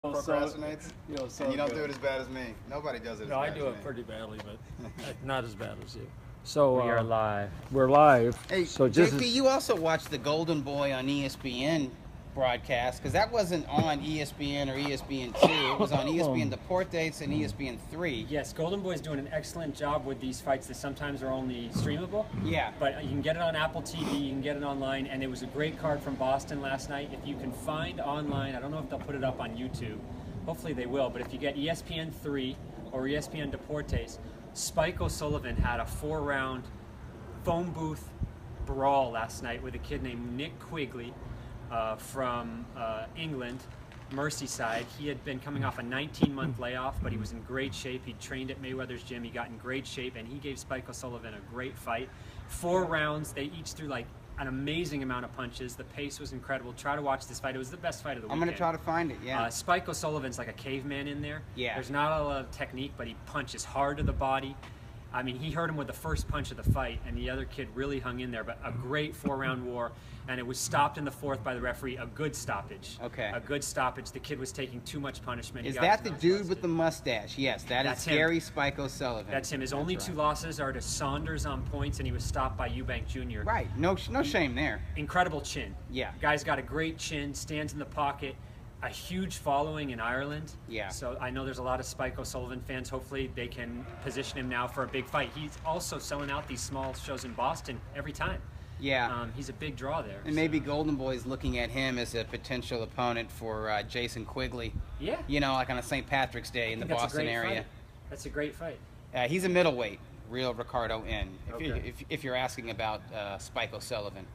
Procrastinates. And you don't do it as bad as me. Nobody does it as No, bad I as do me. it pretty badly, but not as bad as you. So We are live. We're live. Hey, so JP, you also watched the Golden Boy on ESPN broadcast, because that wasn't on ESPN or ESPN2. It was on ESPN Deportes and ESPN3. Yes, Golden Boy's doing an excellent job with these fights that sometimes are only streamable. Yeah. But you can get it on Apple TV, you can get it online, and it was a great card from Boston last night. If you can find online, I don't know if they'll put it up on YouTube. Hopefully they will, but if you get ESPN3 or ESPN Deportes, Spike O'Sullivan had a 4-round phone booth brawl last night with a kid named Nick Quigley from England, Merseyside. He had been coming off a 19-month layoff, but he was in great shape. He trained at Mayweather's gym. He got in great shape, and he gave Spike O'Sullivan a great fight. 4 rounds. They each threw like an amazing amount of punches. The pace was incredible. Try to watch this fight. It was the best fight of the weekend. I'm going to try to find it, yeah. Spike O'Sullivan's like a caveman in there. Yeah. There's not a lot of technique, but he punches hard to the body. I mean, he hurt him with the first punch of the fight, and the other kid really hung in there. But a great 4-round war, and it was stopped in the 4th by the referee. A good stoppage. Okay. A good stoppage. The kid was taking too much punishment. Is that the dude with the mustache? Yes, That's is him. Gary Spike O'Sullivan. That's him. His only 2 losses are to Saunders on points, and he was stopped by Eubank Jr. Right. No shame there. Incredible chin. Yeah. Guy's got a great chin, stands in the pocket. A huge following in Ireland. Yeah. So I know there's a lot of Spike O'Sullivan fans. Hopefully they can position him now for a big fight. He's also selling out these small shows in Boston every time. Yeah. He's a big draw there. And maybe Golden Boy's looking at him as a potential opponent for Jason Quigley. Yeah. You know, like on a St. Patrick's Day in the Boston area. Fight. That's a great fight. He's a middleweight, real Ricardo N. Okay. If you're asking about Spike O'Sullivan.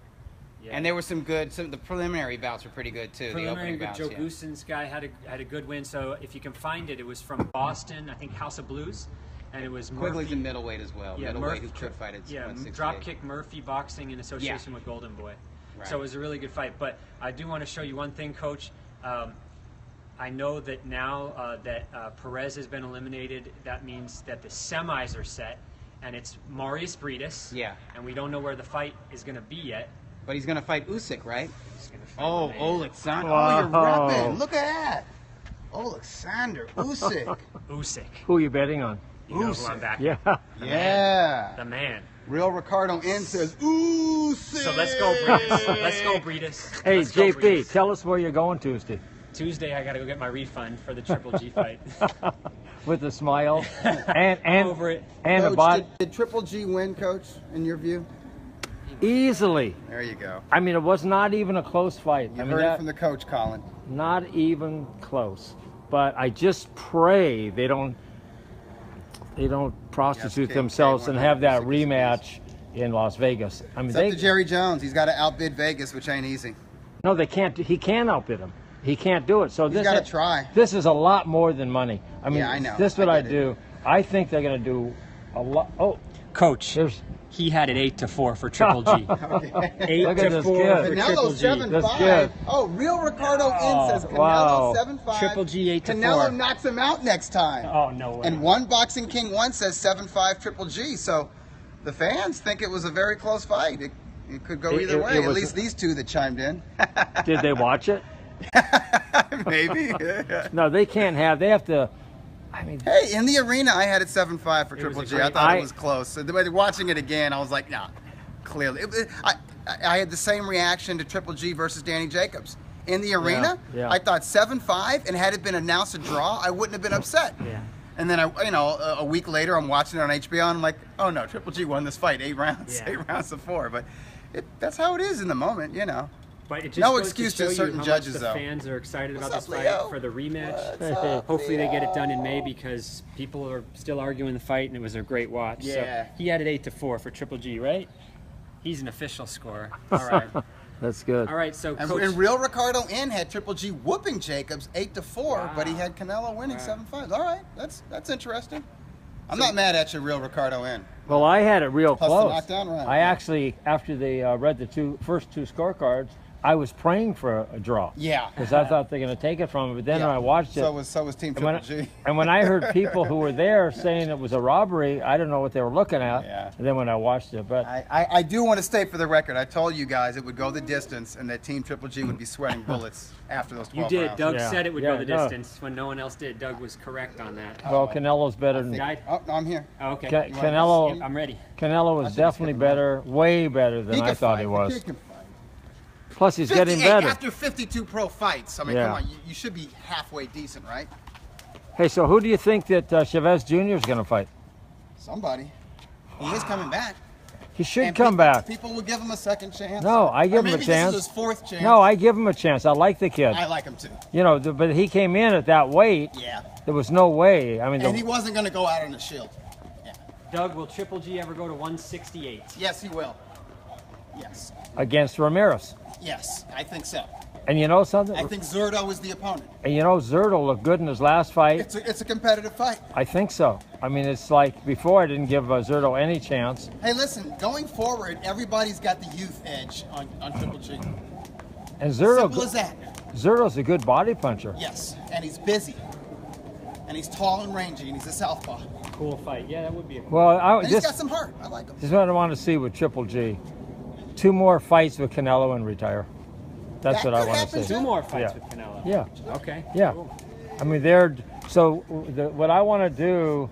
Yeah. And there were the preliminary bouts were pretty good too. Preliminary, the but opening Joe bouts, yeah. Goosen's guy had a good win. So if you can find it, it was from Boston, I think House of Blues, and it was Quigley's Murphy. in middleweight as well. Yeah, Middleweight who could fight at yeah, 168. Dropkick Murphy Boxing in association with Golden Boy. Right. So it was a really good fight. But I do want to show you one thing, Coach. I know that now that Perez has been eliminated, that means that the semis are set, and it's Marius Briedis. Yeah. And we don't know where the fight is going to be yet. But he's going to fight Usyk, right? He's gonna fight Alexander. Wow. Oh, you're repping. Look at that. Alexander Usyk. Usyk. Who are you betting on? You know who I'm backing. Yeah. Yeah. The man. Real Ricardo N says, ooh, So let's go, Briedis. Let's go, Briedis. Hey, Let's go, JP, Briedis. tell us where you're going Tuesday. Tuesday, I got to go get my refund for the Triple G fight. With a smile and Over it. and a Coach, bot did Triple G win, Coach, in your view? easily. There you go. I mean, it was not even a close fight. You I mean, heard it that- from the coach, Colin. not even close. But I just pray they don't prostitute Yes, themselves and have that K100, rematch in Las Vegas. I mean, It's up to Jerry Jones. He's got to outbid Vegas, which ain't easy. no, they can't. He can't outbid him. He can't do it. So He's this got to try. This is a lot more than money. I mean, Yeah, I know. this is what I I get do. I think they're going to do a lot. Oh, Coach, there's. he had it 8-4 for Triple G. 8 Look at to this 4 kid. for Canelo Triple G. 7-5. Oh, real Ricardo N says Canelo wow. 7-5. Triple G 8-4. Canelo knocks him out next time. Oh, no way. And One Boxing King 1 says 7-5 Triple G. So the fans think it was a very close fight. It could go either way. At was- least these two that chimed in. Did they watch it? Maybe. No, they can't have. They have to. I mean, Hey, in the arena, I had it 7-5 for Triple was a G. I great- thought it was close. So watching it again, I was like, nah, clearly. I had the same reaction to Triple G versus Danny Jacobs. In the arena, yeah. I thought 7-5, and had it been announced a draw, I wouldn't have been upset. Yeah. And then, a week later, I'm watching it on HBO, and I'm like, oh no, Triple G won this fight, 8 rounds, Yeah. 8 rounds to 4. But that's how it is in the moment, you know. But it just No goes excuse to to show certain you how judges, much the though. fans are excited about What's this up, fight Leo? for the rematch. What's up, Hopefully they get it done in Leo? May, because people are still arguing the fight, and it was a great watch. Yeah. So he had it 8-4 for Triple G, right? He's an official scorer. All right. that's good. All right. So And, Coach, and real Ricardo N had Triple G whooping Jacobs 8-4, but he had Canelo winning 7-5. All right, that's interesting. I'm not mad at you, real Ricardo N. Well, I had it real Plus the close. knockdown round. I actually, after they read the first two scorecards, I was praying for a draw. Yeah. Because I thought they're going to take it from him. But then Yeah. when I watched it, So was Team and when, Triple G. and when I heard people who were there saying it was a robbery, I didn't know what they were looking at. Yeah. And then when I watched it, but I do want to state for the record, I told you guys it would go the distance and that Team Triple G would be sweating bullets after those 12 You did. rounds. Doug Yeah. said it would Yeah, go the no. distance when no one else did. Doug was correct on that. well, Canelo's better than Died? Oh, no, I'm here. Oh, okay. Canelo. I'm ready. Canelo was definitely better, way better than I can thought fight. he was. can fight. Plus, he's getting 58 better. After 52 pro fights, I mean, Yeah. come on, you should be halfway decent, right? Hey, so who do you think that Chavez Jr. is going to fight? Somebody. He is coming back. He should And come people, back. People will give him a second chance. No, I give Or him a maybe chance. This is his fourth chance. No, I give him a chance. I like the kid. I like him too. You know, but he came in at that weight. Yeah. There was no way. I mean, And he wasn't going to go out on a shield. Yeah. Doug, will Triple G ever go to 168? Yes, he will. Yes. against Ramirez. Yes, I think so. And you know something? I think Zurdo is the opponent. And you know, Zurdo looked good in his last fight. It's a competitive fight. I think so. I mean, it's like before I didn't give Zurdo any chance. Hey, listen, going forward, everybody's got the youth edge on Triple G. And Simple as that. Zurdo's a good body puncher. Yes, and he's busy. And he's tall and rangy, and he's a southpaw. Cool fight. Yeah, that would be a cool. Well, And he's got some heart. I like him. This is what I want to see with Triple G. 2 more fights with Canelo and retire. That's That what I could want happen to see. Two more fights Yeah. with Canelo. Yeah. Okay. Yeah. Cool. I mean, what I want to do,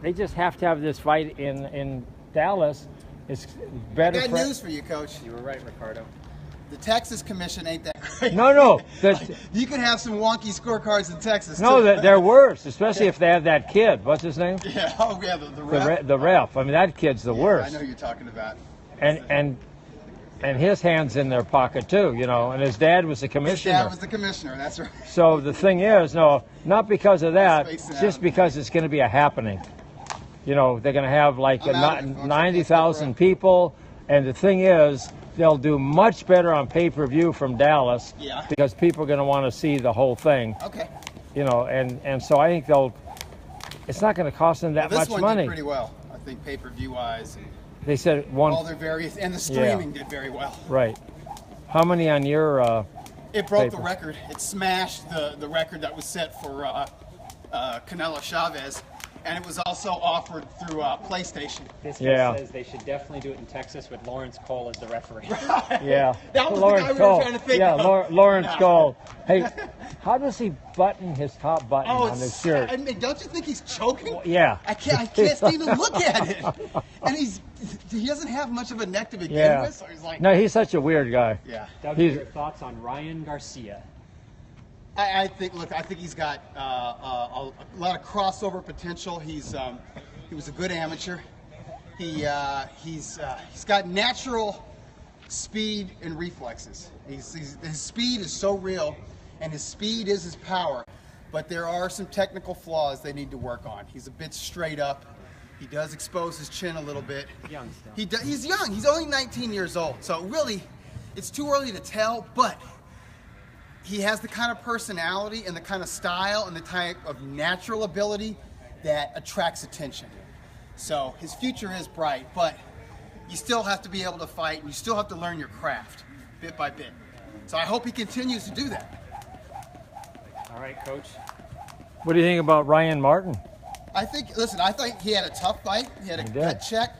they just have to have this fight in Dallas. It's better. I got news for you, Coach. You were right, Ricardo. The Texas Commission ain't that great. No. You can have some wonky scorecards in Texas, No, too. they're worse, especially if they have that kid. What's his name? Yeah, oh, yeah, the The, ref. the ref. I mean, that kid's the I worst. know who you're talking about. And his hand's in their pocket too, you know. And his dad was the His commissioner. dad was the commissioner, that's right. So the thing is, no, not because of that, Space it just out. because it's going to be a happening. You know, they're going to have like I'm out of it, folks. 90,000 people, and the thing is, they'll do much better on pay-per-view from Dallas Yeah. because people are going to want to see the whole thing. Okay. You know, and so I think it's not going to cost them that This much one money. did pretty well, I think, pay-per-view wise. And They said all their various, and the streaming did very well. right. How many on your? It broke the Paper. record. It smashed the record that was set for Canelo Chavez, and it was also offered through PlayStation. This Yeah. guy says they should definitely do it in Texas with Lawrence Cole as the referee. Yeah. That was Lawrence the guy we were Cole. trying to think Yeah, of. Lawrence No. Cole. Hey, how does he button his top button Oh, on his shirt? I mean, don't you think he's choking? Yeah. I can't even look at it. And he doesn't have much of a neck to begin Yeah. with, so he's like, No, he's such a weird guy. yeah. Doug, He's- your thoughts on Ryan Garcia? I think he's got a lot of crossover potential. He was a good amateur. He's got natural speed and reflexes. His speed is so real, and his speed is his power. But there are some technical flaws they need to work on. He's a bit straight up. He does expose his chin a little bit. Young still. He's young. He's only 19 years old. So really, it's too early to tell, but he has the kind of personality and the kind of style and the type of natural ability that attracts attention. So his future is bright, but you still have to be able to fight and you still have to learn your craft bit by bit. So I hope he continues to do that. All right, Coach. What do you think about Ryan Martin? I think he had a tough fight. He had a He gut did. check.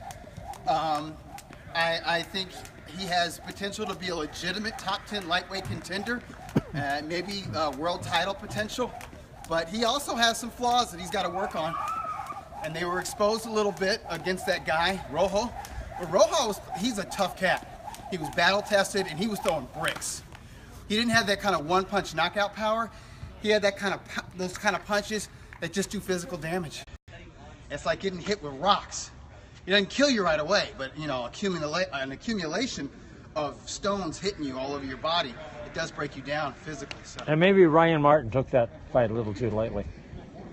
I think he has potential to be a legitimate top 10 lightweight contender, maybe world title potential. But he also has some flaws that he's got to work on. And they were exposed a little bit against that guy, Rojo. But Rojo, he's a tough cat. He was battle tested and he was throwing bricks. He didn't have that kind of one-punch knockout power. He had those kind of punches that just do physical damage. It's like getting hit with rocks. It doesn't kill you right away, but you know, an accumulation of stones hitting you all over your body, it does break you down physically. So. And maybe Ryan Martin took that fight a little too lightly.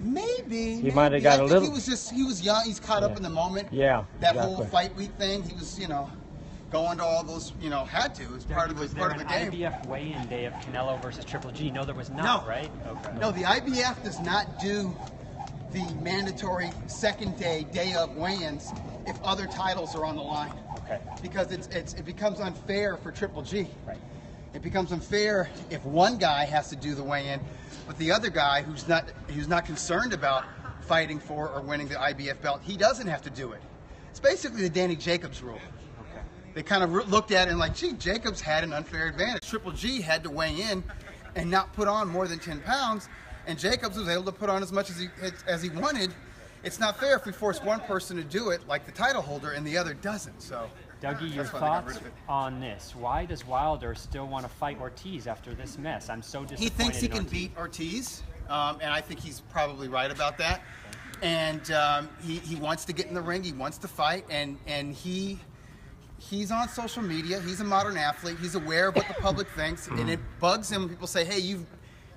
Maybe. He might have got I a think little- He was young. He's caught up in the moment. Yeah, That exactly. whole fight week thing. He was, going to all those. Had to. It was part of Was the there part of an the game. IBF weigh-in day of Canelo versus Triple G? No, there was not, No. right? Okay. No, the IBF does not do the mandatory second day of weigh-ins if other titles are on the line. Okay. because it becomes unfair for Triple G. Right. It becomes unfair if one guy has to do the weigh-in, but the other guy who's not concerned about fighting for or winning the IBF belt, he doesn't have to do it. It's basically the Danny Jacobs rule. Okay. They kind of looked at it and like, gee, Jacobs had an unfair advantage. Triple G had to weigh in and not put on more than 10 pounds, and Jacobs was able to put on as much as he wanted. It's not fair if we force one person to do it, like the title holder, and the other doesn't. So, Dougie, your that's why they got rid thoughts of it. on this? Why does Wilder still want to fight Ortiz after this mess? I'm so disappointed. He thinks he in can Ortiz. beat Ortiz, and I think he's probably right about that. And he wants to get in the ring. He wants to fight, and he's on social media. He's a modern athlete. He's aware of what the public thinks, and it bugs him when people say, "Hey,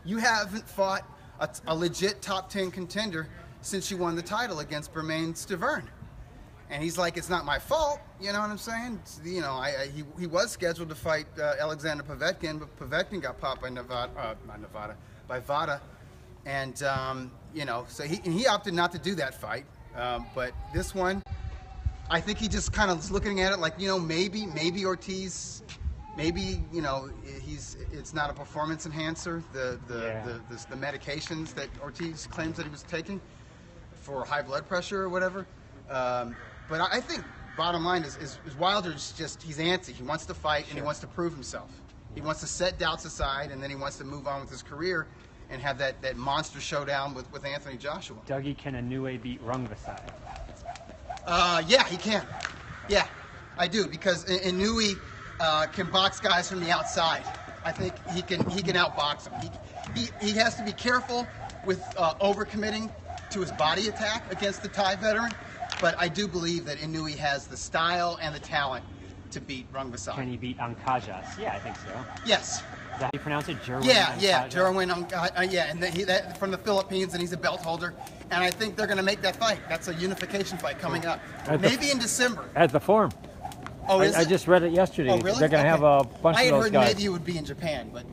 you haven't fought a legit top 10 contender since you won the title against Bermain Stavern." And he's like, "It's not my fault." You know what I'm saying? You know, he was scheduled to fight Alexander Povetkin, but Povetkin got popped by by Vada. And, you know, so he opted not to do that fight. But this one, I think he just kind of is looking at it like, you know, maybe Ortiz, maybe, you know, it's not a performance enhancer, the medications that Ortiz claims that he was taking for high blood pressure or whatever. But I think bottom line is Wilder's just, he's antsy. He wants to fight and he wants to prove himself. He wants to set doubts aside, and then he wants to move on with his career and have that monster showdown with Anthony Joshua. Dougie, can Inoue beat Rungvisai? Yeah, he can. Yeah, I do, because Inoue can box guys from the outside. I think he can outbox him. He has to be careful with overcommitting to his body attack against the Thai veteran, but I do believe that Inoue has the style and the talent to beat Rungvisai. Can he beat Ancajas? Yeah, I think so. Yes. Is that how you pronounce it? Jerwin Yeah, Ancajas? Jerwin, yeah, and that from the Philippines, and he's a belt holder, and I think they're going to make that fight. That's a unification fight coming up, maybe in December. At the Forum. Oh, is I it? just read it yesterday. Oh, really? They're going to have a bunch I of had those heard guys. maybe it would be in Japan, but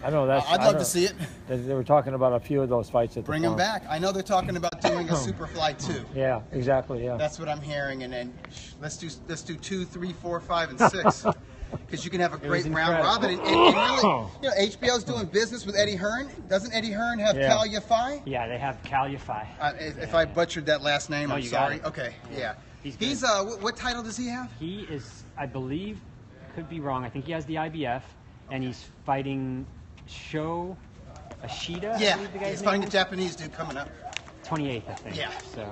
I know that's. I'd love to see it. They were talking about a few of those fights at the Bring him Forum. back. I know they're talking about doing a Superfly 2. Yeah, exactly. Yeah. That's what I'm hearing, and then let's do 2, 3, 4, 5, and 6, because you can have a great round incredible. robin. And really, you know, HBO's doing business with Eddie Hearn. Doesn't Eddie Hearn have Yeah. Cal Yafai? Yeah, they have Cal Yafai. If I butchered that last name, No, I'm you got sorry. it. Okay, yeah. He's He's good. what title does he have? He is, I believe, could be wrong. I think he has the IBF, and he's fighting Sho Ashida. I Yeah, believe the guy's he's fighting a name is. Japanese dude coming up. 28th, I think. Yeah. So,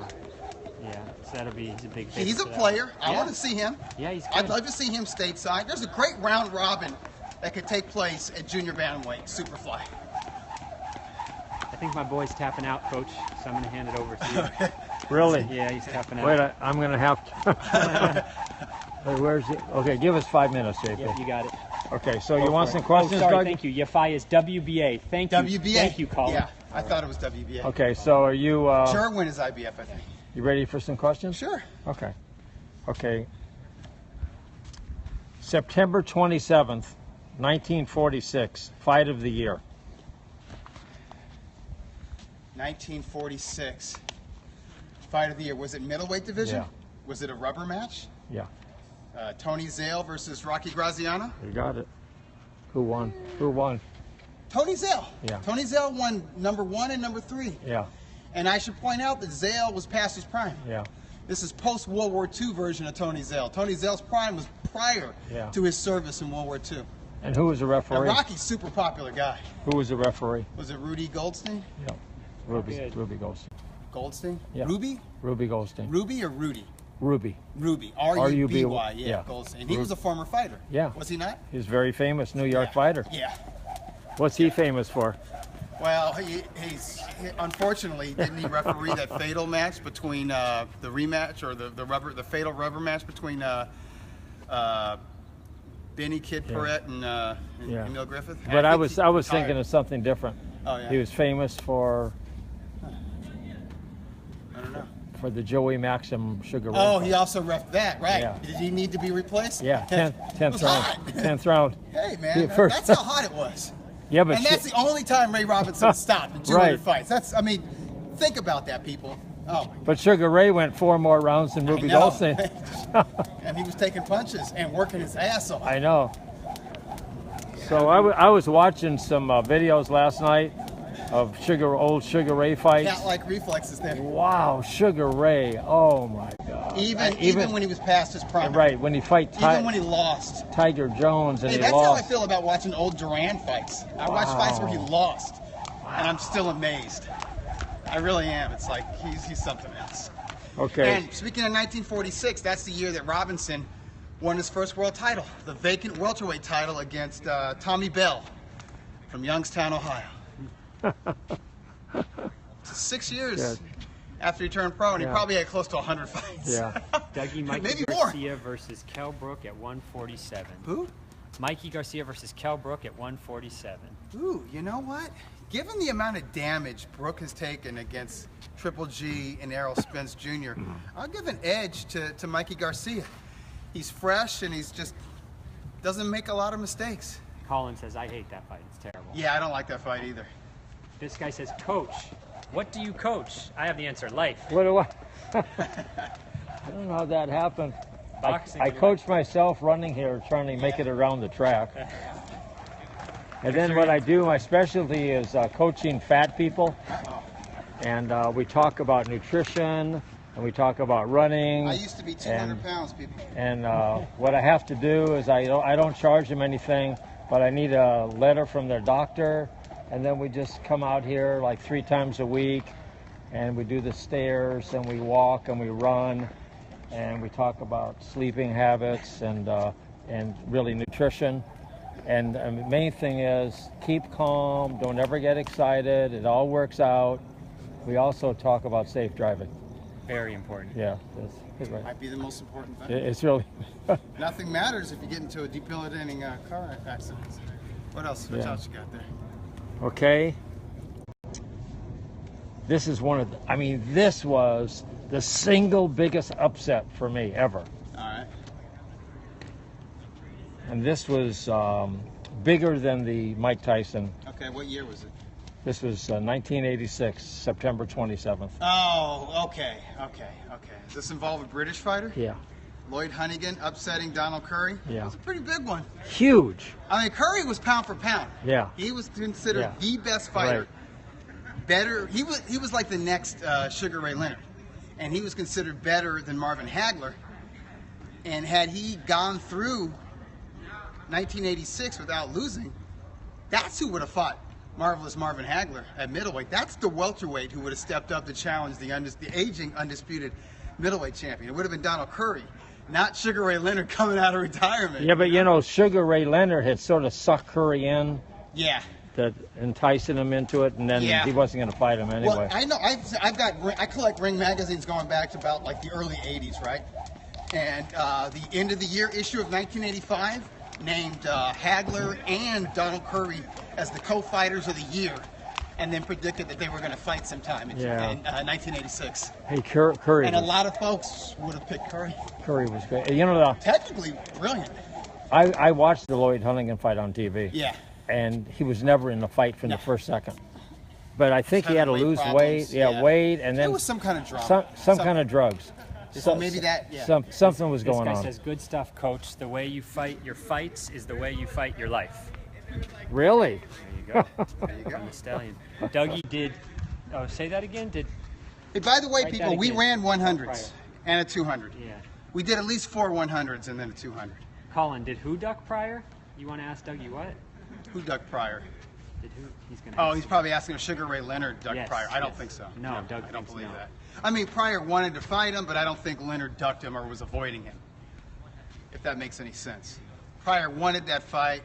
yeah, so that'll be, he's a big. He's a favorite for that. player. I Yeah. want to see him. Yeah, he's I'd good. love to see him stateside. There's a great round robin that could take place at junior bantamweight, Superfly. I think my boy's tapping out, Coach, so I'm going to hand it over to you. Really? Yeah, he's tapping out. Wait, I'm going to have to. Wait, where's it? Okay, give us 5 minutes, JP. Yeah, you got it. Okay, so you want some questions, Oh, sorry, Doug? thank you. Yafai is WBA. Thank you. WBA. Thank you, Colin. Yeah, I thought it was WBA. Okay, so are you Jerwin is IBF, I think. you ready for some questions? Sure. Okay. Okay. September 27th, 1946, fight of the year. 1946. Fight of the year. Was it middleweight division? Yeah. Was it a rubber match? Yeah, Tony Zale versus Rocky Graziano? you got it. Who won? Who won? Tony Zale. Yeah. Tony Zale won number 1 and number 3. Yeah, And I should point out that Zale was past his prime. yeah. This is post-World War II version of Tony Zale. Tony Zale's prime was prior Yeah. to his service in World War II. And who was the Now, referee? Rocky's super popular guy. Who was the referee? Was it Rudy Goldstein? Yeah, Ruby. Good. Ruby Goldstein. Goldstein? Yeah. Ruby? Ruby Goldstein. Ruby or Rudy? Ruby. Ruby. R-U-B-Y, R-U-B-Y. Yeah, yeah. Goldstein. He was a former fighter. Yeah. Was he not? He's a very famous New York Yeah. fighter. Yeah. What's he famous for? Well, he's unfortunately didn't he referee that fatal match between the rematch or the fatal rubber match between Benny Kid Perrette and Yeah. Emil Griffith? But I think was he thinking retired. of something different. Oh yeah. He was famous for I don't know. the Joey Maxim Sugar Ray Oh, fight. he also reffed that, right? Yeah. Did he need to be replaced? Yeah, It 10th was round. hot. 10th round. Hey man, Yeah, first- that's how hot it was. Yeah, but And that's the only time Ray Robinson stopped in 200 Right. fights. I mean, think about that, people. Oh, But Sugar Ray went 4 more rounds than Ruby know. Goldstein. and he was taking punches and working his ass off. I know. So I was watching some videos last night of old Sugar Ray fights. Cat-like reflexes there. Wow, Sugar Ray. Oh my God. Even when he was past his prime. Right, when he fight Even when he lost. Tiger Jones and Hey, he that's lost. how I feel about watching old Duran fights. I watch fights where he lost, and I'm still amazed. I really am. It's like he's something else. Okay. And speaking of 1946, that's the year that Robinson won his first world title, the vacant welterweight title against Tommy Bell from Youngstown, Ohio. So 6 years after he turned pro, and he probably had close to 100 fights. Yeah. Dougie, Mikey Maybe more. Garcia versus Kell Brook at 147. Who? Mikey Garcia versus Kell Brook at 147. Ooh, you know what? Given the amount of damage Brook has taken against Triple G and Errol Spence Jr., I'll give an edge to Mikey Garcia. He's fresh and he's just doesn't make a lot of mistakes. Colin says, I hate that fight. It's terrible. Yeah, I don't like that fight either. This guy says, Coach, what do you coach? I have the answer, life. What do I? I don't know how that happened. Boxing. I coach myself running here, trying to make it around the track. And then what I do, my specialty is coaching fat people. And we talk about nutrition, and we talk about running. I used to be 200 pounds, people. And what I have to do is I don't charge them anything, but I need a letter from their doctor. And then we just come out here like 3 times a week, and we do the stairs, and we walk, and we run, and we talk about sleeping habits and really nutrition. And the main thing is keep calm, don't ever get excited, it all works out. We also talk about safe driving. Very important. Yeah, that's right. Might be the most important thing. It's really... Nothing matters if you get into a debilitating car accident. What else? What else you got there? Okay. This is one of the, I mean, this was the single biggest upset for me ever. All right. And this was bigger than the Mike Tyson. Okay, what year was it? This was 1986, September 27th. Oh, okay. Does this involve a British fighter? Yeah. Lloyd Hunnigan upsetting Donald Curry? Yeah. It was a pretty big one. Huge. I mean, Curry was pound for pound. Yeah. He was considered the best fighter. Right. Better. He was like the next Sugar Ray Leonard. And he was considered better than Marvin Hagler. And had he gone through 1986 without losing, that's who would have fought Marvelous Marvin Hagler at middleweight. That's the welterweight who would have stepped up to challenge the aging undisputed middleweight champion. It would have been Donald Curry, not Sugar Ray Leonard coming out of retirement. Yeah, but you know, Sugar Ray Leonard had sort of sucked Curry in. Yeah. That enticing him into it, and then he wasn't going to fight him anyway. Well, I know. I collect Ring magazines going back to about like the early '80s, right? And the end of the year issue of 1985 named Hagler and Donald Curry as the co-fighters of the year, and then predicted that they were going to fight sometime in 1986. Hey, Curry. And a lot of folks would have picked Curry. Curry was great. You know, Technically brilliant. I watched the Lloyd Hunnigan fight on TV. Yeah. And he was never in the fight from the first second. But I think he had to lose weight. problems. Yeah, weight, and then There was some kind of drama. some kind of drugs. So maybe that. Yeah. Something was This going guy on. says, good stuff, Coach. The way you fight your fights is the way you fight your life. Really? There you go. There you go. I'm a stallion. Dougie did. Oh, say that again. Hey, by the way, Write that people, we again. ran 100s and a 200. Yeah. We did at least 4 100s and then a 200. Colin, did who duck prior? You want to ask Dougie what? Who ducked Pryor? Did who? He's gonna. Oh, ask he's you. probably asking if Sugar Ray Leonard ducked Yes, Pryor. I don't yes. think so. No, Doug I don't thinks believe no. that. I mean, Pryor wanted to fight him, but I don't think Leonard ducked him or was avoiding him. If that makes any sense. Pryor wanted that fight.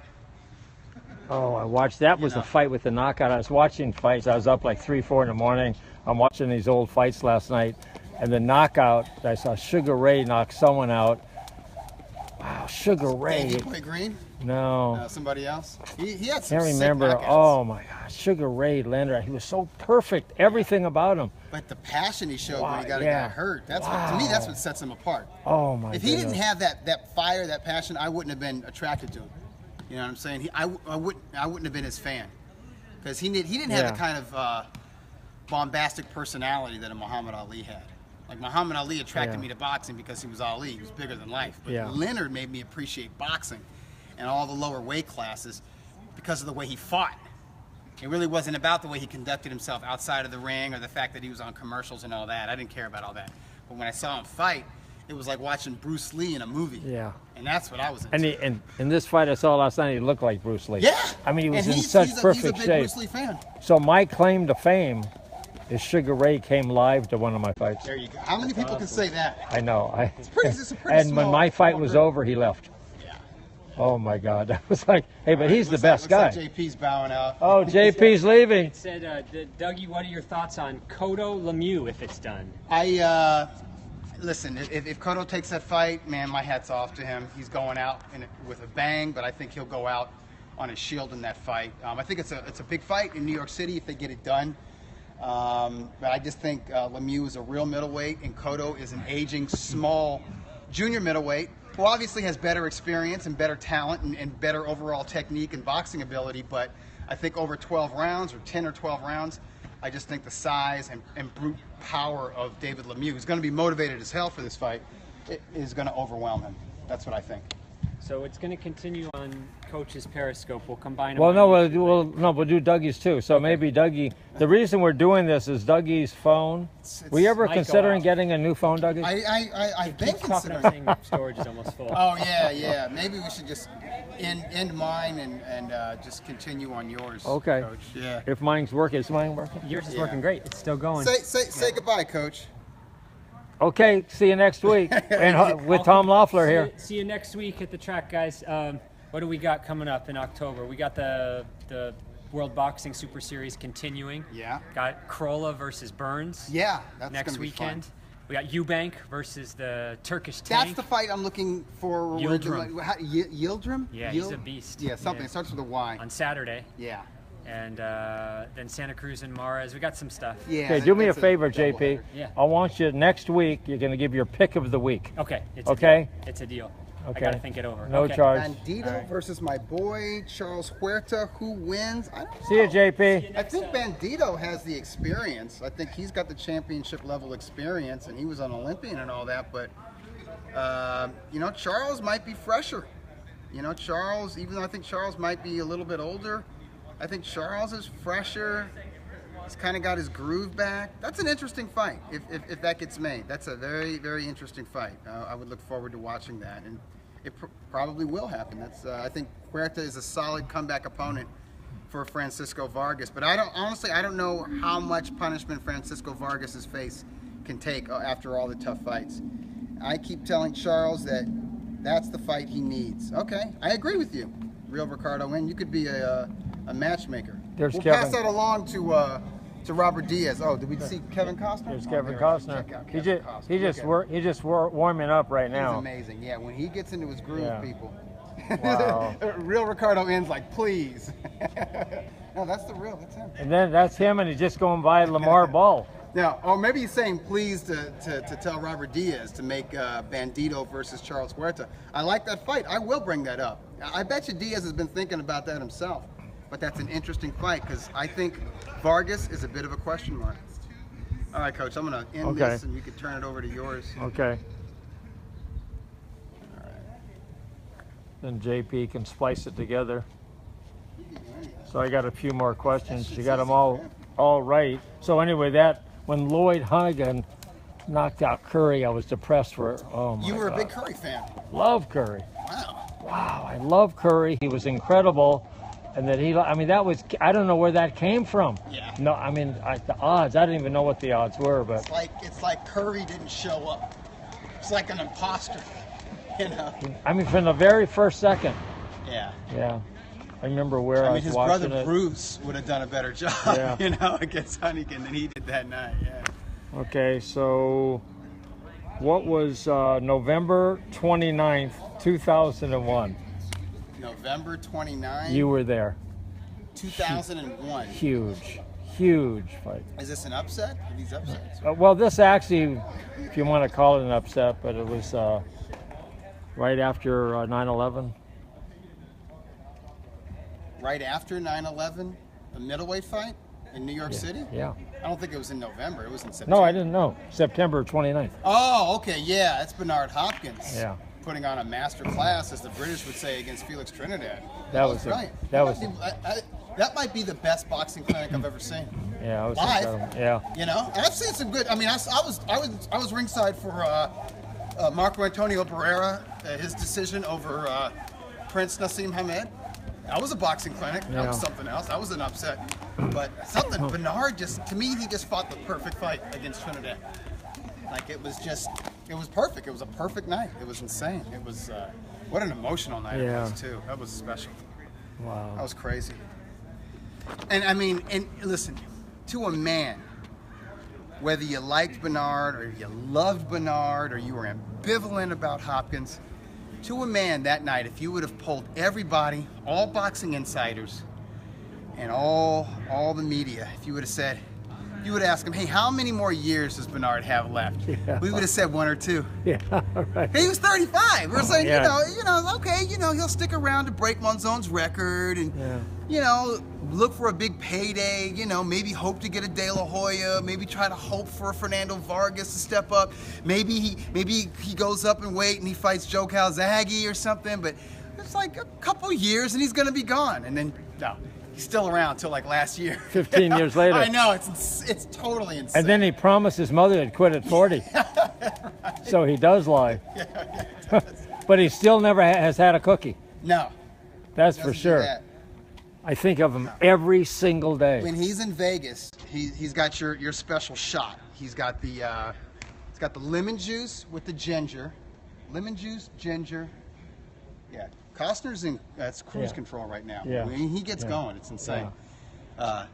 Oh, I watched. That was know. a fight with the knockout. I was watching fights. I was up like 3, 4 in the morning. I'm watching these old fights last night, and the knockout. I saw Sugar Ray knock someone out. Wow, Sugar Ray. Davey Boy Green? No. Somebody else? He had some Can't sick remember. knockouts. Oh my gosh, Sugar Ray Leonard. He was so perfect. Everything about him. But the passion he showed when Wow, he got a yeah. guy hurt. That's what, to me, that's what sets him apart. Oh my. If he didn't goodness. have that fire, that passion, I wouldn't have been attracted to him. You know what I'm saying? I wouldn't have been his fan because he didn't have Yeah. the kind of bombastic personality that a Muhammad Ali had. Like Muhammad Ali attracted me to boxing because he was Ali. He was bigger than life. But Leonard made me appreciate boxing and all the lower weight classes because of the way he fought. It really wasn't about the way he conducted himself outside of the ring or the fact that he was on commercials and all that. I didn't care about all that. But when I saw him fight, it was like watching Bruce Lee in a movie. Yeah. And that's what I was into. And in this fight I saw last night, he looked like Bruce Lee. Yeah. I mean, he was And in such perfect he's a big shape. Bruce Lee fan. So my claim to fame is Sugar Ray came live to one of my fights. There you go. How many people can say that? I know. It's a pretty And when small- my fight small was group. over, he left. Yeah. Oh my God. I was like, hey, but he's the best guy. Looks like JP's bowing out. Oh, JP's leaving. It said, Dougie, what are your thoughts on Cotto Lemieux if it's done? Listen, if Cotto takes that fight, man, my hat's off to him. He's going out with a bang, but I think he'll go out on a shield in that fight. I think it's a big fight in New York City if they get it done. But I just think Lemieux is a real middleweight, and Cotto is an aging, small junior middleweight who obviously has better experience and better talent and better overall technique and boxing ability. But I think over 12 rounds or 10 or 12 rounds, I just think the size and brute power of David Lemieux, who's going to be motivated as hell for this fight, is going to overwhelm him. That's what I think. So it's going to continue on Coach's Periscope. We'll combine them. Well, on no, YouTube. we'll do Dougie's too. So maybe Dougie. The reason we're doing this is Dougie's phone. Were you ever Might go considering off. getting a new phone, Dougie? I've been Keep talking considering. about saying storage is almost full. Oh yeah. Maybe we should just end mine and just continue on yours. Okay. Coach. Yeah. If mine's working, is mine working? Yours is Yeah. working great. It's still going. Say goodbye, Coach. Okay, see you next week. And with Tom Loeffler here. See you next week at the track, guys. What do we got coming up in October? We got the World Boxing Super Series continuing. Yeah. Got Krolla versus Burns. Yeah, that's Next gonna be weekend. fun. We got Eubank versus the Turkish That's Tank. the fight I'm looking for. Yildirim. Yildirim? Yeah, he's a beast. Yeah, something. Yeah. It starts with a Y. On Saturday. Yeah. And then Santa Cruz and Mares. We got some stuff. Yeah. Okay, do me a that's favor, double JP. header. Yeah. I want you next week. You're going to give your pick of the week. Okay. It's Okay. A deal. It's a deal. Okay. I got to think it over. No okay. charge. Bandito versus my boy Charles Huerta. Who wins? I don't know. See you, JP. I think Bandito has the experience. I think he's got the championship level experience, and he was an Olympian and all that. But Charles might be fresher. Charles, even though I think Charles might be a little bit older, I think Charles is fresher. He's kind of got his groove back. That's an interesting fight if that gets made. That's a very, very interesting fight. I would look forward to watching that, and it probably will happen. I think Huerta is a solid comeback opponent for Francisco Vargas, but I don't know how much punishment Francisco Vargas's face can take after all the tough fights. I keep telling Charles that that's the fight he needs. Okay, I agree with you, Real Ricardo. And you could be a matchmaker. There's we'll Kevin. pass that along to Robert Diaz. Oh, did we see Kevin Costner? There's Oh, Kevin there. Costner. Check out He Kevin just Costner. he just Look at him. he just warming up right He's now. amazing. Yeah, when he gets into his groove, Yeah. people. Wow. Real Ricardo ends like, please. No, that's the real. That's him. And then that's him, and he's just going by Lamar Ball. Now, or maybe he's saying please to tell Robert Diaz to make Bandito versus Charles Huerta. I like that fight. I will bring that up. I bet you Diaz has been thinking about that himself. But that's an interesting fight because I think Vargas is a bit of a question mark. All right, Coach, I'm going to end Okay. this and you can turn it over to yours. Okay. Then JP can splice it together. So I got a few more questions. You got them all right. So anyway, when Lloyd Hunnigan knocked out Curry, I was depressed for. Oh my You were God. a big Curry fan. Love Curry. Wow. Wow, I love Curry. He was incredible. And that I don't know where that came from. Yeah. No, the odds, I didn't even know what the odds were, but It's like Curry didn't show up. It's like an imposter, from the very first second. Yeah. Yeah. I remember where I was his watching brother it. Bruce would have done a better job, Yeah. against Hunnigan than he did that night. Yeah. Okay, so what was November 29th, 2001? November 29, You were there. 2001. Huge fight. Is this an upset? Are these upsets? Well, this actually, if you want to call it an upset, but it was right after 9/11. Right after 9/11, a middleweight fight? in New York City? Yeah. I don't think it was in November. It was in September. No, I didn't know. September 29th. Oh, okay, yeah, that's Bernard Hopkins. Yeah. Putting on a master class, as the British would say, against Felix Trinidad. That was brilliant. That might be the best boxing clinic I've ever seen. Yeah, I was Live. incredible. Yeah. You know, and I've seen some good. I mean, I was ringside for Marco Antonio Barrera, his decision over Prince Nassim Hamed. That was a boxing clinic. Yeah. That was something else. That was an upset. But something, Bernard to me, he just fought the perfect fight against Trinidad. Like, it was perfect. It was a perfect night. It was insane. It was, what an emotional night it was, too. That was special. Wow. That was crazy. And I mean, and listen, to a man, whether you liked Bernard or you loved Bernard or you were ambivalent about Hopkins, to a man that night, if you would have polled everybody, all boxing insiders and all the media, if you would have said, you would ask him, hey, how many more years does Bernard have left? Yeah. We would have said 1 or 2. Yeah, right. He was 35. We're saying, Yeah. okay, he'll stick around to break Monzon's record and, look for a big payday, maybe hope to get a De La Hoya, maybe try to hope for Fernando Vargas to step up. Maybe he goes up in weight and he fights Joe Calzaghe or something, but it's like a couple years and he's going to be gone. And then, no. He's still around until like last year. 15 years later. I know, it's totally insane. And then he promised his mother he'd quit at 40. Right. So he does lie. Yeah, but he still never has had a cookie. No. That's for sure. I think of him every single day. When he's in Vegas, he's got your special shot. He's got the lemon juice with the ginger. Lemon juice, ginger. Yeah. Costner's in that's cruise control right now. Yeah. When he gets going, it's insane. Yeah.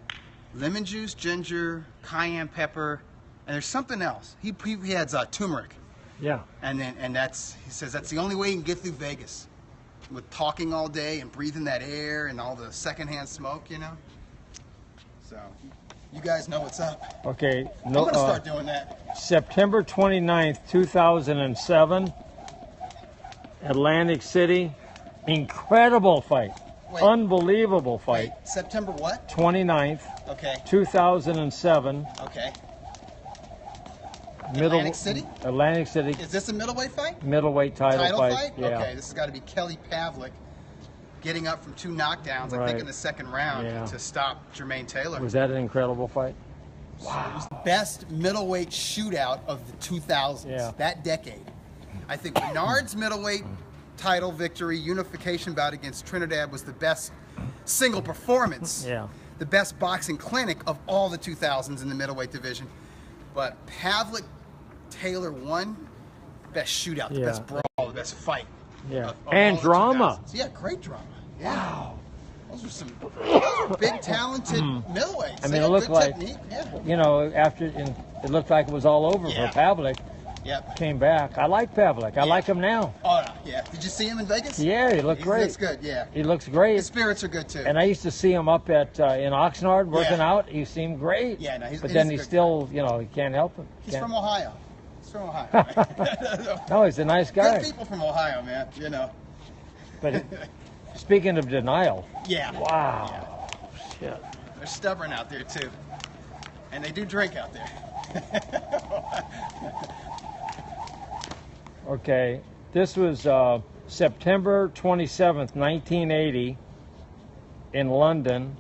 Lemon juice, ginger, cayenne pepper, and there's something else. He adds turmeric. Yeah. And he says that's the only way you can get through Vegas, with talking all day and breathing that air and all the secondhand smoke, So you guys know what's up. Okay. I'm gonna start doing that. September 29th, 2007, Atlantic City. Incredible fight. Wait. Unbelievable fight. Wait, September what? 29th, Okay. 2007. Okay. Atlantic City? Atlantic City. Is this a middleweight fight? Middleweight title fight? Yeah. Okay, this has got to be Kelly Pavlik getting up from 2 knockdowns, I think, in the second round to stop Jermaine Taylor. Was that an incredible fight? Wow. It was the best middleweight shootout of the 2000s, that decade. I think Bernard's middleweight title victory, unification bout against Trinidad was the best single performance. Yeah. The best boxing clinic of all the 2000s in the middleweight division. But Pavlik Taylor won, best shootout, the best brawl, the best fight. Yeah. Of And all the drama. 2000s. Yeah, great drama. Yeah. Wow. Those were big, talented middleweights. I mean, it looked like, technique. after it looked like it was all over for Pavlik. Yep. Came back. I like Pavlik. I like him now. Oh, yeah. Did you see him in Vegas? Yeah, he looked great. He looks good, yeah. He looks great. His spirits are good, too. And I used to see him up at in Oxnard working out. He seemed great. Yeah, no, but then he's still, he can't help him. He's from Ohio. He's from Ohio. No, he's a nice guy. Good people from Ohio, man, But speaking of denial. Yeah. Wow. Yeah. Shit. They're stubborn out there, too. And they do drink out there. Okay, this was September 27th, 1980 in London,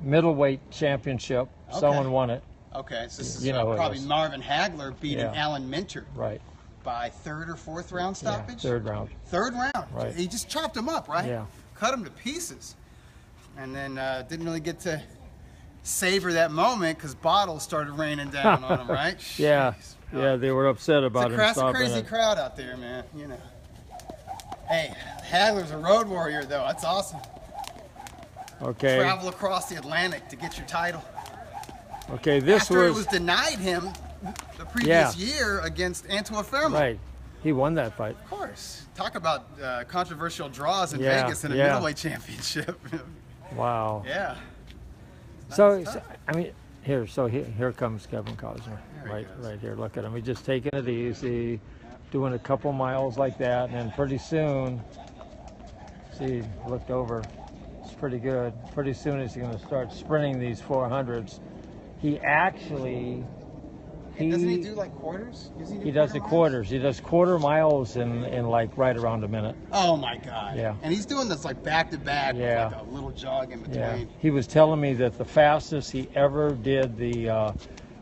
middleweight championship. Okay. Someone won it. Okay, so this is probably Marvin Hagler beating Alan Minter. Right. By 3rd or 4th round stoppage? Yeah, 3rd round. 3rd round. Right. He just chopped him up, right? Yeah. Cut him to pieces. And then didn't really get to savor that moment because bottles started raining down on him, right? Yeah. Yeah, they were upset about him stopping It's a crazy it. crowd out there, man. Hey, Hagler's a road warrior, though. That's awesome. Okay. Travel across the Atlantic to get your title. Okay, this After it was denied him the previous year against Antoine Fairmont. Right. He won that fight. Of course. Talk about controversial draws in Vegas in a middleweight championship. Wow. Yeah. So, I mean, here comes Kevin Costner. Right here. Look at him. He's just taking it easy, doing a couple miles like that, and then pretty soon, see, looked over. pretty good. Pretty soon he's going to start sprinting these 400s. He actually, Doesn't he do like quarters? he does the quarters. He does quarter miles in like right around a minute. Oh my God. Yeah. And he's doing this like back to back Yeah. with like a little jog in between. Yeah. He was telling me that the fastest he ever did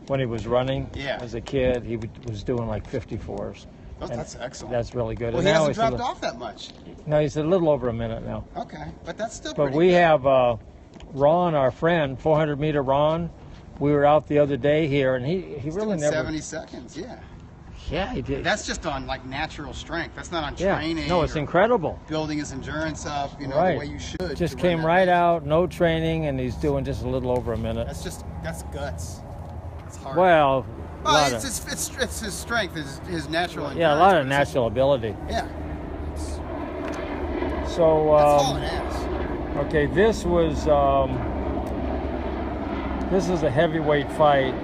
when he was running as a kid, he was doing like 54s. Oh, that's excellent. That's really good. Well, And he now hasn't he's dropped off that much. No, he's a little over a minute now. Okay, but that's still But pretty we good. have Ron, our friend, 400-meter Ron. We were out the other day here, and he He's really doing never. 70 seconds, yeah. Yeah, he did. That's just on like natural strength. That's not on Yeah. training. No, it's or incredible. building his endurance up, you know, Right. the way you should. Just to came run that right race. out, no training, and he's doing just a little over a minute. That's guts. It's hard. Well, a lot it's of, it's his strength, his natural endurance. yeah, a lot of but it's just- natural ability. Yeah, So, that's all it is. okay, this is a heavyweight fight.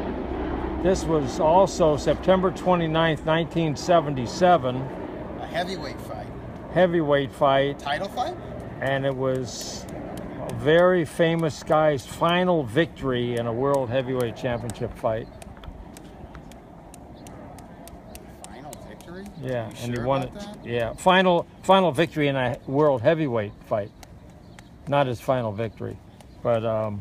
This was also September 29th, 1977, A heavyweight fight. heavyweight fight, Title fight? and it was a very famous guy's final victory in a World Heavyweight Championship fight. Final victory? Yeah, You and sure he won about it. that? Yeah, final victory in a World Heavyweight fight. Not his final victory, but I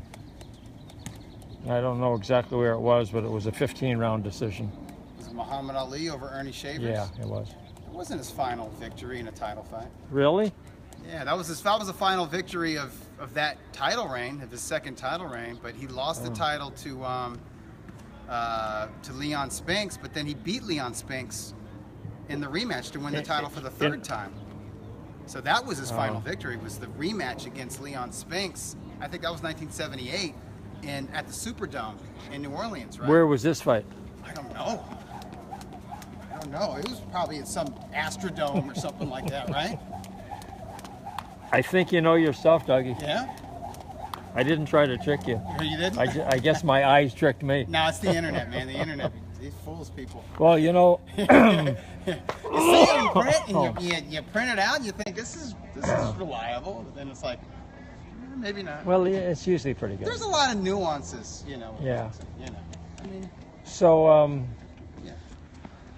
don't know exactly where it was, but it was a 15-round decision. Was it Muhammad Ali over Ernie Shavers? Yeah, it was. It wasn't his final victory in a title fight. Really? Yeah, that was the final victory of that title reign, of his second title reign. But he lost the title to Leon Spinks. But then he beat Leon Spinks in the rematch to win the title for the third time. So that was his final victory. Was the rematch against Leon Spinks? I think that was 1978, at the Superdome in New Orleans, right? Where was this fight? I don't know. It was probably at some Astrodome or something like that, right? I think you know your stuff, Dougie. Yeah. I didn't try to trick you. You didn't? I guess my eyes tricked me. No, it's the internet, man. The internet, it fools people. Well, you know, You see it in print, and you print it out, and you think this is reliable, but then it's like, maybe not. well, yeah, it's usually pretty good. There's a lot of nuances, you know. Yeah. I mean, So, yeah.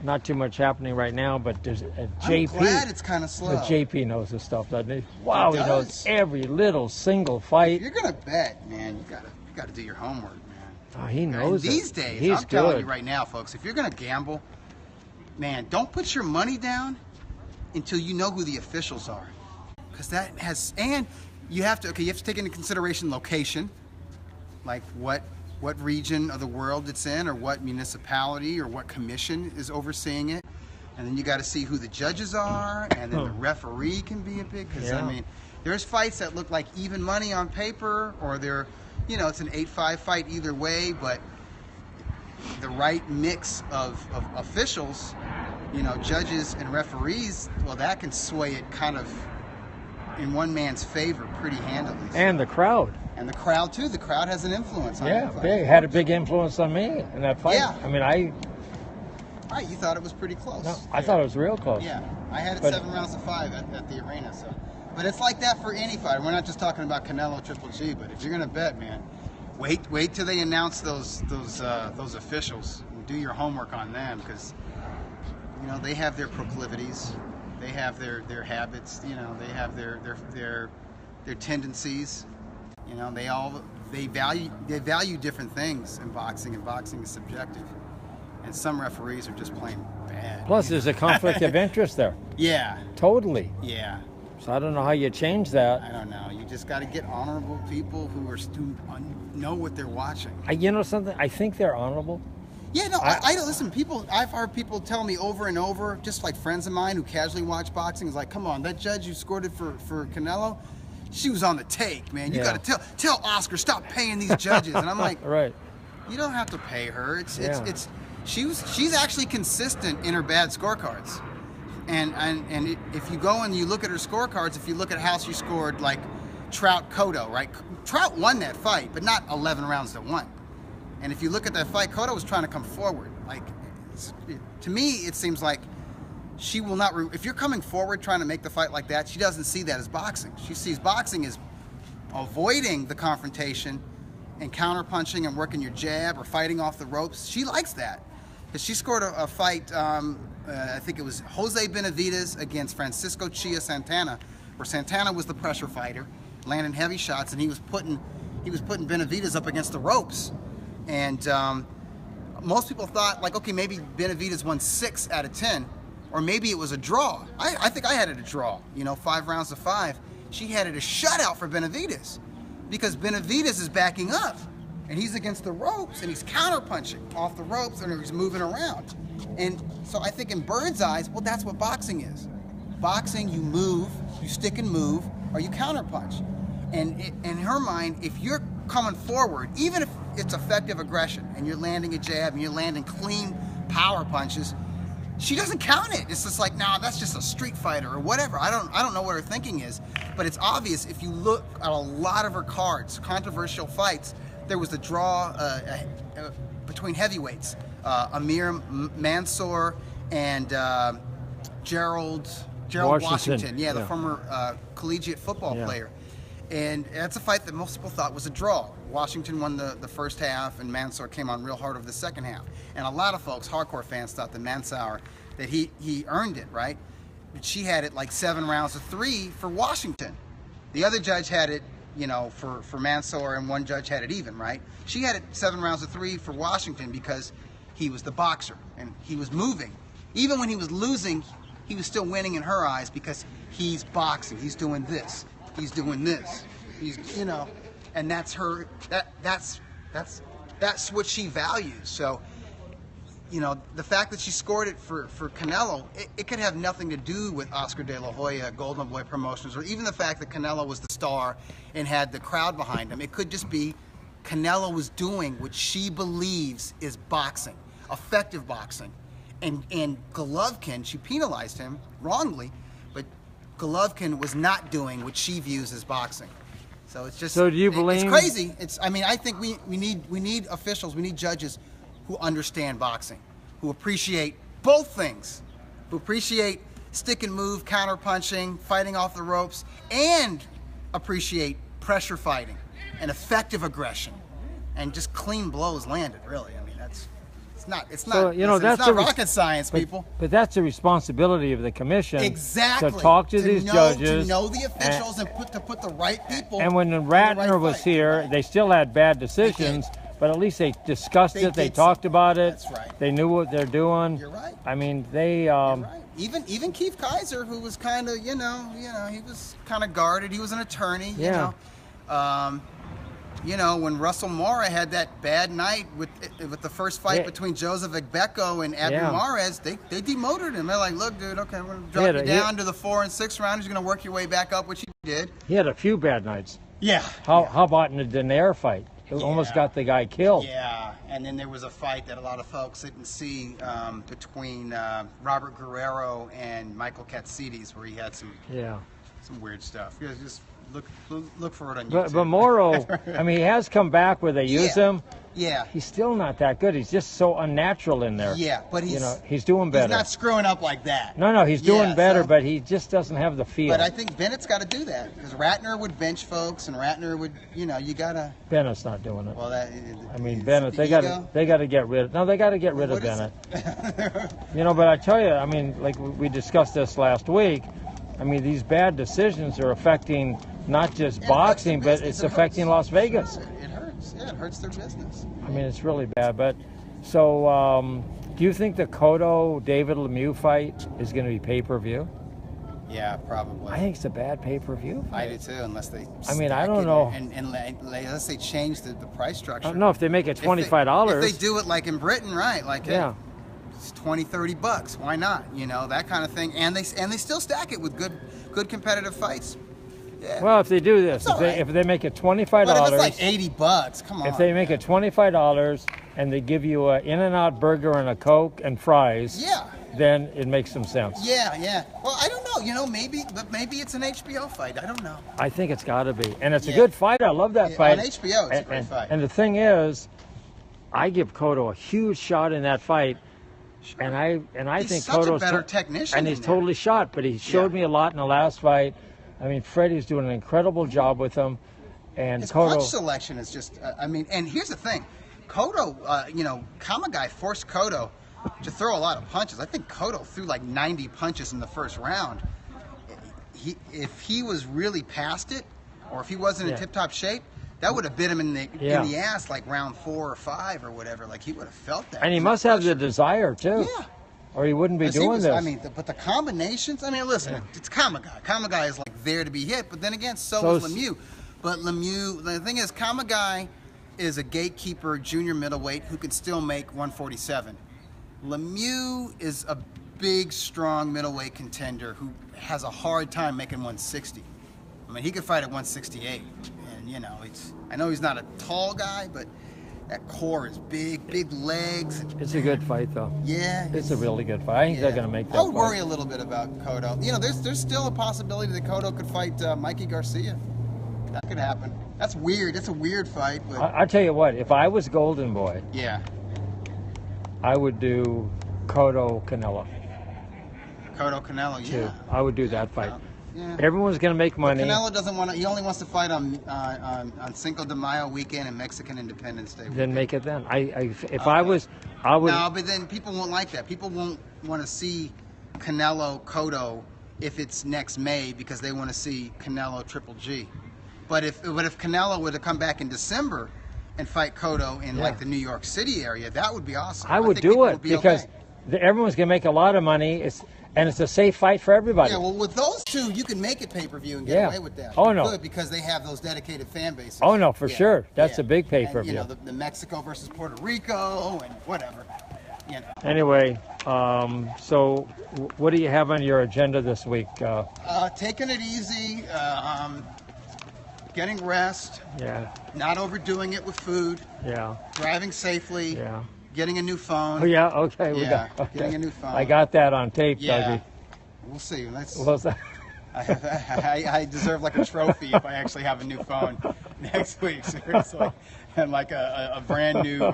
not too much happening right now, but there's a I'm JP. glad it's kind of slow. But JP knows his stuff, doesn't he? Wow, he does. knows every little single If fight. you're gonna bet, man, you gotta do your homework, man. Oh, he And knows these it. days, He's I'm telling good. you right now, folks, if you're gonna gamble, man, don't put your money down until you know who the officials are, because that has, and you have to take into consideration location, like what region of the world it's in, or what municipality or what commission is overseeing it, and then you got to see who the judges are, and then the referee can be a big, because I Yeah. mean, there's fights that look like even money on paper, or they're, you know, it's an 8-5 fight either way, but the right mix of officials, you know, judges and referees, well, that can sway it kind of in one man's favor pretty handily. And the crowd. And the crowd too. The crowd has an influence on Yeah, that fight. big. Had a big influence on me in that fight. Yeah. I mean, I Right, you thought it was pretty close. thought it was real close. Yeah, I had it But- 7 rounds to 5 at the arena. So, but it's like that for any fight. We're not just talking about Canelo, Triple G. But if you're gonna bet, man, wait till they announce those officials. And do your homework on them, because you know they have their proclivities, they have their habits. You know, they have their tendencies. You know, they value different things in boxing, and boxing is subjective. And some referees are just plain bad. Plus, there's a conflict of interest there. Yeah, Totally. yeah. So I don't know how you change that. I don't know. You just got to get honorable people who know what they're watching. You know something? I think they're honorable. Yeah, no, I don't listen. I've heard people tell me over and over, just like friends of mine who casually watch boxing, is like, come on, that judge who scored it for Canelo, she was on the take, man. You Yeah. got to tell Oscar, stop paying these judges. And I'm like, Right. you don't have to pay her. Yeah. She's actually consistent in her bad scorecards. And if you go and you look at her scorecards, if you look at how she scored, like Trout Cotto, right? Trout won that fight, but not 11 rounds to 1. And if you look at that fight, Cotto was trying to come forward. Like, to me, it seems like she will not. If you're coming forward trying to make the fight like that, she doesn't see that as boxing. She sees boxing as avoiding the confrontation and counterpunching and working your jab or fighting off the ropes. She likes that. Because she scored a fight, I think it was Jose Benavidez against Francisco Chia Santana, where Santana was the pressure fighter, landing heavy shots, and he was putting Benavidez up against the ropes. And most people thought, like, okay, maybe Benavidez won 6 out of 10, or maybe it was a draw. I think I had it a draw, 5 rounds to 5. She had it a shutout for Benavidez, because Benavidez is backing up, and he's against the ropes, and he's counterpunching off the ropes, and he's moving around. And so I think in bird's eyes, well, that's what boxing is. Boxing, you move, you stick and move, or you counterpunch. And in her mind, if you're coming forward, even if it's effective aggression, and you're landing a jab, and you're landing clean power punches, she doesn't count it. It's just like, nah, that's just a street fighter or whatever. I don't know what her thinking is, but it's obvious if you look at a lot of her cards, controversial fights. There was the draw between heavyweights, Amir Mansour and Gerald Washington. Yeah, the former collegiate football player. And that's a fight that most people thought was a draw. Washington won the first half, and Mansour came on real hard over the second half. And a lot of folks, hardcore fans, thought that Mansour, that he earned it, right? But she had it like 7 rounds to 3 for Washington. The other judge had it, for Mansour, and one judge had it even, right? She had it 7 rounds to 3 for Washington because he was the boxer, and he was moving. Even when he was losing, he was still winning in her eyes because he's boxing. He's doing this. He's doing this. He's, and that's her. That's what she values. So, the fact that she scored it for Canelo, it could have nothing to do with Oscar De La Hoya, Golden Boy Promotions, or even the fact that Canelo was the star and had the crowd behind him. It could just be Canelo was doing what she believes is boxing, effective boxing. And Golovkin, she penalized him wrongly, but Golovkin was not doing what she views as boxing. So it's just, so do you believe, it's crazy. I think we need officials, we need judges who understand boxing, who appreciate both things, who appreciate stick and move, counter punching, fighting off the ropes, and appreciate pressure fighting and effective aggression and just clean blows landed, really. I mean, it's not rocket science, people. But that's the responsibility of the commission. Exactly. To talk to these judges. To know the officials and put the right people. And when Ratner was here, they still had bad decisions, but at least they discussed it. They talked about it. That's right. They knew what they're doing. You're right. I mean, they. You're right. Even Keith Kaiser, who was kind of, he was kind of guarded. He was an attorney. When Russell Mora had that bad night with the first fight between Joseph Agbeko and Abner Mares, they demoted him. They're like, look, dude, okay, we're going to drop you down to the 4 and 6 round. You're going to work your way back up, which he did. He had a few bad nights. Yeah. How about in the Denaire fight? It almost got the guy killed. Yeah, and then there was a fight that a lot of folks didn't see between Robert Guerrero and Michael Katsides, where he had some weird stuff. You guys just look for it on YouTube. But Moro, I mean, he has come back where they use him. Yeah. He's still not that good. He's just so unnatural in there. Yeah, but he's doing better. He's not screwing up like that. No, he's doing better, but he just doesn't have the feel. But I think Bennett's got to do that, because Ratner would bench folks, and Ratner would, you gotta. Bennett's not doing it. Well, Bennett, they got to get rid. No, they got to get rid of Bennett. But I tell you, I mean, like we discussed this last week. I mean, these bad decisions are affecting not just boxing, but it's affecting Las Vegas. It hurts. Yeah, it hurts their business. I mean, it's really bad. But so, do you think the Cotto David Lemieux fight is going to be pay-per-view? Yeah, probably. I think it's a bad pay-per-view fight. I do too, unless they. I mean, I don't know. And unless they change the price structure. I don't know if they make it $25. If they do it like in Britain, right? Like it's $20-$30. Why not? That kind of thing. And they still stack it with good competitive fights. Yeah. Well, if they do this, if they make it $25, but if it's like $80, come on. If they make it $25 and they give you an In-N-Out burger and a Coke and fries, then it makes some sense. Yeah. Well, I don't know. Maybe it's an HBO fight. I don't know. I think it's got to be, and it's a good fight. I love that fight. On HBO, it's a great fight. And the thing is, I give Cotto a huge shot in that fight. Sure. And I think Cotto's a better technician, and he's totally shot. But he showed me a lot in the last fight. I mean, Freddie's doing an incredible job with him, And His Cotto, punch selection is just, I mean, and here's the thing. Cotto, Kamagai forced Cotto to throw a lot of punches. I think Cotto threw like 90 punches in the first round. If he was really past it, or if he wasn't in tip-top shape, that would have bit him in the ass like round 4 or 5 or whatever. Like he would have felt that. and he must have the desire too. Yeah. Or he wouldn't be doing this. I mean, but the combinations. I mean, listen, it's Kamagai. Kamagai is like there to be hit, but then again, so is Lemieux. But Lemieux, the thing is, Kamagai is a gatekeeper junior middleweight who can still make 147. Lemieux is a big, strong middleweight contender who has a hard time making 160. I mean, he could fight at 168, and I know he's not a tall guy, but that core is big legs. It's a good fight, though. Yeah, it's a really good fight. I think they're going to make that. I would worry a little bit about Cotto. There's still a possibility that Cotto could fight Mikey Garcia. That could happen. That's weird. It's a weird fight. But I tell you what, if I was Golden Boy, I would do Cotto Canelo. Cotto Canelo, too. I would do that fight. Yeah. Everyone's going to make money. But Canelo doesn't want to. He only wants to fight on Cinco de Mayo weekend and Mexican Independence Day weekend. Then make it then. If I would. No, but then people won't like that. People won't want to see Canelo Cotto if it's next May because they want to see Canelo Triple G. But if Canelo were to come back in December and fight Cotto in like the New York City area, that would be awesome. I would do it because everyone's going to make a lot of money. And it's a safe fight for everybody. Yeah, well, with those two, you can make it pay-per-view and get away with that. Oh, no. Good, because they have those dedicated fan bases. Oh, no, for sure. That's a big pay-per-view. And, the Mexico versus Puerto Rico and whatever. Anyway, so what do you have on your agenda this week? Taking it easy, getting rest, not overdoing it with food, driving safely, getting a new phone. Oh, yeah? Okay. Getting a new phone. I got that on tape, Dougie. We'll see. I deserve like a trophy if I actually have a new phone next week, seriously. And like a brand new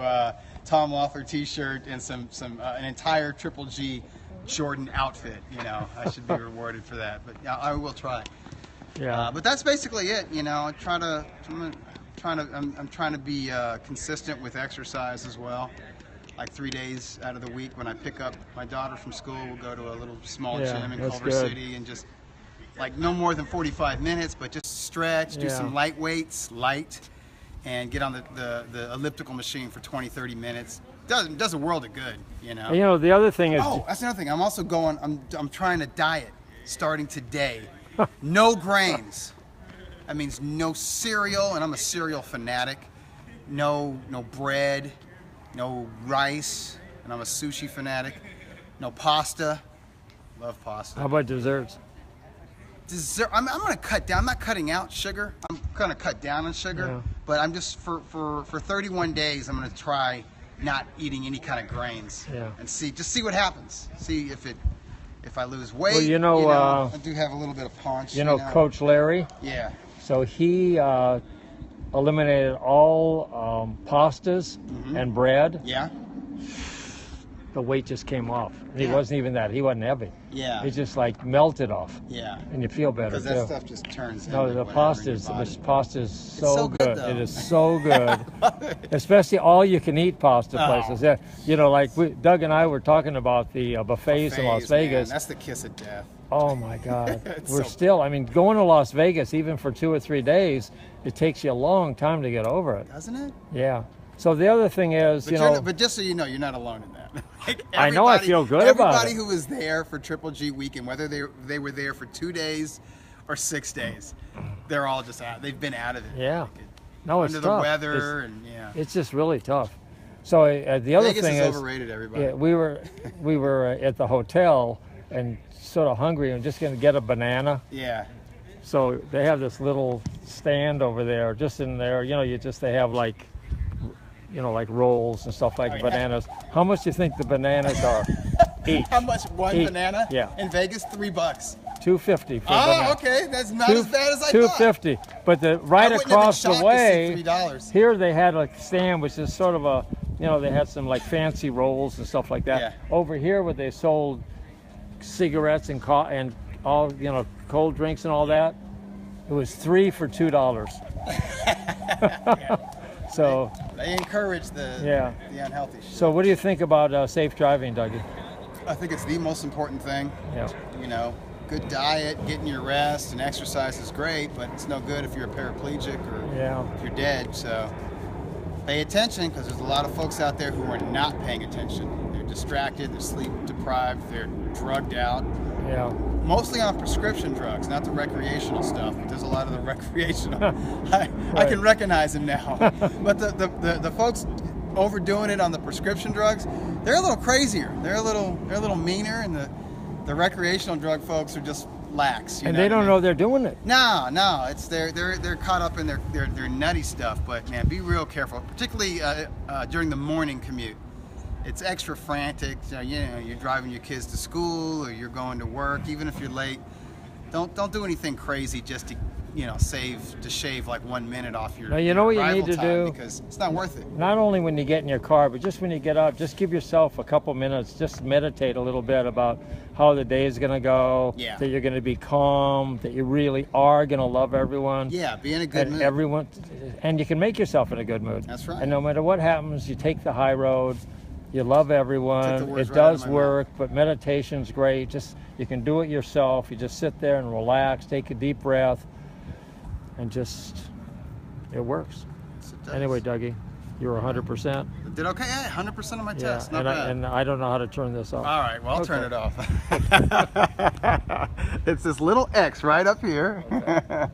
Tom Loeffler t-shirt and an entire Triple G Jordan outfit. I should be rewarded for that. But I will try. Yeah. But that's basically it. I'm trying to be consistent with exercise as well. Like 3 days out of the week when I pick up my daughter from school, we'll go to a little small gym in Culver City and just like no more than 45 minutes, but just stretch, do some light weights, and get on the elliptical machine for 20-30 minutes. Does a world of good, the other thing is. Oh, that's another thing. I'm also I'm trying to diet starting today. No grains. That means no cereal, and I'm a cereal fanatic. No bread. No rice, and I'm a sushi fanatic. No pasta. Love pasta. How about desserts? I'm going to cut down. I'm not cutting out sugar. I'm going to cut down on sugar. But I'm just, for 31 days, I'm going to try not eating any kind of grains. And see what happens. See if I lose weight. Well, I do have a little bit of paunch. Coach Larry? Yeah. So he eliminated all pastas and bread. Yeah. The weight just came off. He wasn't even that. He wasn't heavy. Yeah. It just like melted off. Yeah. And you feel better because that stuff just turns. No, the pasta is so good. Though. It is so good. Especially all you can eat pasta places. Yeah. Like Doug and I were talking about the buffets in Las Vegas. Man, that's the kiss of death. Oh my God. Going to Las Vegas even for 2 or 3 days, it takes you a long time to get over it. Doesn't it? Yeah. So the other thing is, but just so you know, you're not alone in that. I know. I feel good about it. Everybody who was there for Triple G weekend, whether they were there for 2 days or 6 days, they're all just out. They've been out of it. Yeah. It's under the weather It's just really tough. So the other Vegas thing is overrated. Everybody. Yeah, we were at the hotel and sort of hungry and just going to get a banana. Yeah. So they have this little stand over there, just in there. They have like rolls and stuff like bananas. How much do you think the bananas are each? How much one banana? Yeah. In Vegas, $3. $2.50 for a banana. Okay, that's not as bad as I thought. $2.50. But right across the way, $3. here they had a stand which is sort of a, they had some like fancy rolls and stuff like that. Yeah. Over here, where they sold cigarettes and all, cold drinks and all that, It was 3 for $2. So They encourage the unhealthy shit. So what do you think about safe driving, Dougie? I think it's the most important thing. Yeah. You know, good diet, getting your rest, and exercise is great, but it's no good if you're a paraplegic or if you're dead. So pay attention, because there's a lot of folks out there who are not paying attention. They're distracted, they're sleep deprived, they're drugged out. Yeah. Mostly on prescription drugs, not the recreational stuff. But there's a lot of the recreational. I can recognize them now. But the folks overdoing it on the prescription drugs, they're a little crazier. They're a little meaner, and the recreational drug folks are just lax. And they don't know they're doing it. No, it's they're caught up in their nutty stuff. But man, be real careful, particularly during the morning commute. It's extra frantic. You know, you're driving your kids to school or you're going to work. Even if you're late, don't do anything crazy just to shave like 1 minute off your. Now, you know what you arrival need to time, do? because it's not worth it. Not only when you get in your car, but just when you get up, just give yourself a couple minutes, just meditate a little bit about how the day is going to go, that you're going to be calm, that you really are going to love everyone. Yeah, be in a good mood. And you can make yourself in a good mood. That's right. And no matter what happens, you take the high road. You love everyone. It right does work, but meditation's great. You can do it yourself. You just sit there and relax, take a deep breath, and it works. Yes, it does. Anyway, Dougie, you're 100%. Did okay? Yeah, 100% on my test. Not bad. And I don't know how to turn this off. All right, well, I'll turn it off. It's this little X right up here. Okay.